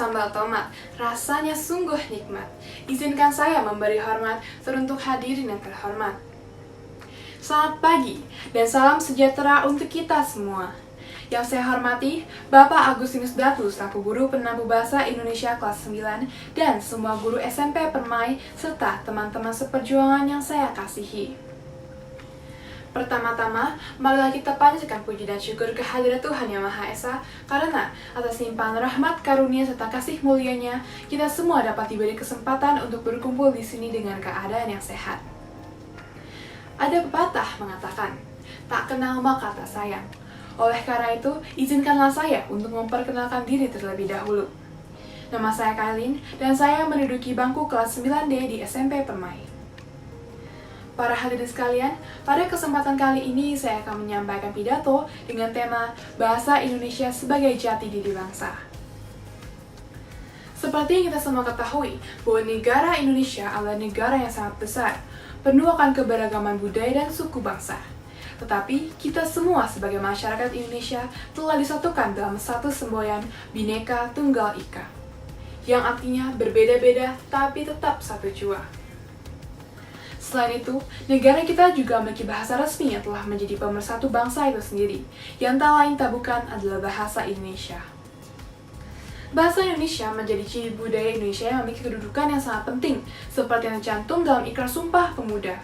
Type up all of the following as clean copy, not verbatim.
sambal tomat, rasanya sungguh nikmat. Izinkan saya memberi hormat teruntuk hadirin yang terhormat. Selamat pagi dan salam sejahtera untuk kita semua. Yang saya hormati, Bapak Agustinus Datu selaku Guru Penabuh Bahasa Indonesia kelas 9 dan semua guru SMP Permai serta teman-teman seperjuangan yang saya kasihi. Pertama-tama, marilah kita panjatkan puji dan syukur kehadirat Tuhan Yang Maha Esa, karena atas limpahan rahmat karunia serta kasih mulianya, kita semua dapat diberi kesempatan untuk berkumpul di sini dengan keadaan yang sehat. Ada pepatah mengatakan, tak kenal maka tak sayang. Oleh karena itu, izinkanlah saya untuk memperkenalkan diri terlebih dahulu. Nama saya Kailin, dan saya menduduki bangku kelas 9D di SMP Permai. Para hadirin sekalian, pada kesempatan kali ini saya akan menyampaikan pidato dengan tema Bahasa Indonesia sebagai Jati Diri Bangsa. Seperti yang kita semua ketahui, bahwa negara Indonesia adalah negara yang sangat besar, penuh akan keberagaman budaya dan suku bangsa. Tetapi, kita semua sebagai masyarakat Indonesia telah disatukan dalam satu semboyan Bhinneka Tunggal Ika, yang artinya berbeda-beda tapi tetap satu jua. Selain itu, negara kita juga memiliki bahasa resmi yang telah menjadi pemersatu bangsa itu sendiri, yang tak lain tak bukan adalah bahasa Indonesia. Bahasa Indonesia menjadi ciri budaya Indonesia yang memiliki kedudukan yang sangat penting, seperti yang tercantum dalam Ikrar Sumpah Pemuda,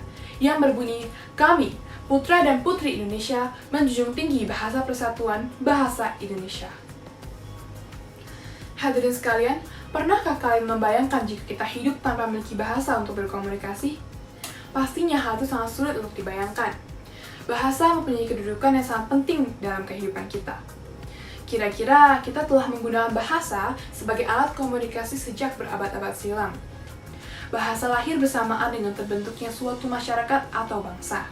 yang berbunyi, "Kami, putra dan putri Indonesia, menjunjung tinggi bahasa persatuan, bahasa Indonesia." Hadirin sekalian, pernahkah kalian membayangkan jika kita hidup tanpa memiliki bahasa untuk berkomunikasi? Pastinya hal itu sangat sulit untuk dibayangkan. Bahasa mempunyai kedudukan yang sangat penting dalam kehidupan kita. Kira-kira kita telah menggunakan bahasa sebagai alat komunikasi sejak berabad-abad silam. Bahasa lahir bersamaan dengan terbentuknya suatu masyarakat atau bangsa.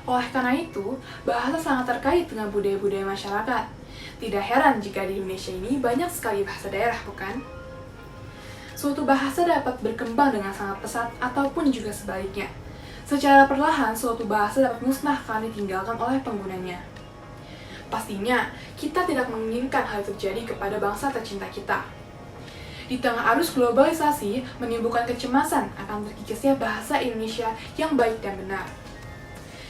Oleh karena itu, bahasa sangat terkait dengan budaya-budaya masyarakat. Tidak heran jika di Indonesia ini banyak sekali bahasa daerah, bukan? Suatu bahasa dapat berkembang dengan sangat pesat ataupun juga sebaliknya. Secara perlahan, suatu bahasa dapat musnah karena ditinggalkan oleh penggunanya. Pastinya, kita tidak menginginkan hal itu terjadi kepada bangsa tercinta kita. Di tengah arus globalisasi, menimbulkan kecemasan akan terkikisnya bahasa Indonesia yang baik dan benar.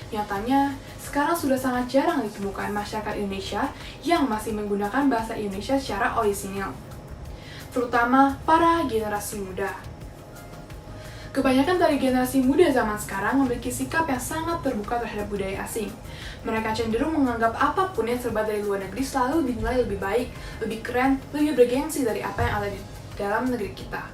Nyatanya, sekarang sudah sangat jarang ditemukan masyarakat Indonesia yang masih menggunakan bahasa Indonesia secara orisinil, terutama para generasi muda. Kebanyakan dari generasi muda zaman sekarang memiliki sikap yang sangat terbuka terhadap budaya asing. Mereka cenderung menganggap apapun yang terbuat dari luar negeri selalu dinilai lebih baik, lebih keren, lebih bergengsi dari apa yang ada di dalam negeri kita.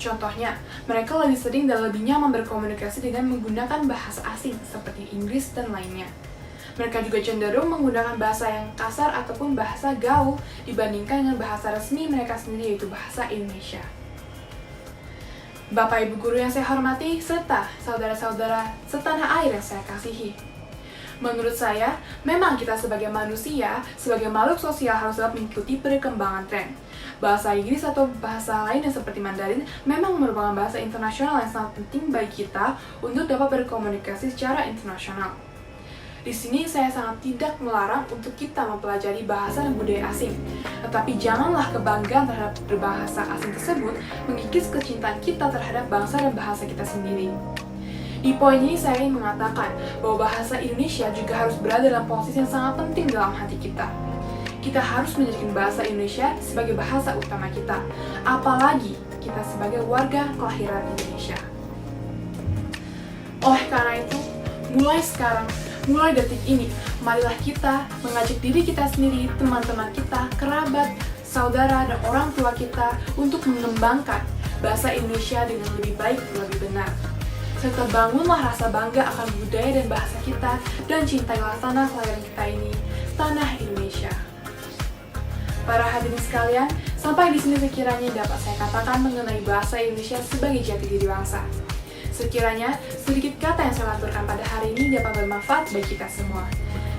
Contohnya, mereka lebih sering dan lebih nyaman berkomunikasi dengan menggunakan bahasa asing seperti Inggris dan lainnya. Mereka juga cenderung menggunakan bahasa yang kasar ataupun bahasa gaul dibandingkan dengan bahasa resmi mereka sendiri, yaitu bahasa Indonesia. Bapak Ibu Guru yang saya hormati, serta saudara-saudara setanah air yang saya kasihi. Menurut saya, memang kita sebagai manusia, sebagai makhluk sosial harus dapat mengikuti perkembangan tren. Bahasa Inggris atau bahasa lain yang seperti Mandarin memang merupakan bahasa internasional yang sangat penting bagi kita untuk dapat berkomunikasi secara internasional. Di sini saya sangat tidak melarang untuk kita mempelajari bahasa dan budaya asing, tetapi janganlah kebanggaan terhadap berbahasa asing tersebut mengikis kecintaan kita terhadap bangsa dan bahasa kita sendiri. Di poin ini saya ingin mengatakan bahwa bahasa Indonesia juga harus berada dalam posisi yang sangat penting dalam hati kita. Kita harus menjadikan bahasa Indonesia sebagai bahasa utama kita, apalagi kita sebagai warga kelahiran Indonesia. Oleh karena itu, mulai sekarang, mulai detik ini, marilah kita mengajak diri kita sendiri, teman-teman kita, kerabat, saudara, dan orang tua kita untuk mengembangkan bahasa Indonesia dengan lebih baik dan lebih benar. Serta bangunlah rasa bangga akan budaya dan bahasa kita, dan cintailah tanah kelahiran kita ini, tanah Indonesia. Para hadirin sekalian, sampai di sini sekiranya dapat saya katakan mengenai bahasa Indonesia sebagai jati diri bangsa. Sekiranya sedikit kata yang saya aturkan pada hari ini dapat bermanfaat bagi kita semua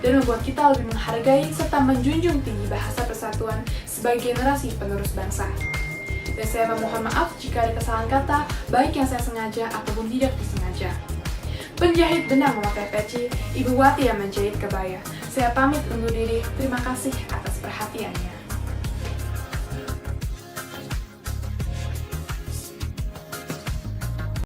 dan membuat kita lebih menghargai serta menjunjung tinggi bahasa persatuan sebagai generasi penerus bangsa. Dan saya memohon maaf jika ada kesalahan kata, baik yang saya sengaja ataupun tidak disengaja. Penjahit benang memakai peci, Ibu Wati yang menjahit kebaya. Saya pamit undur diri, terima kasih atas perhatiannya.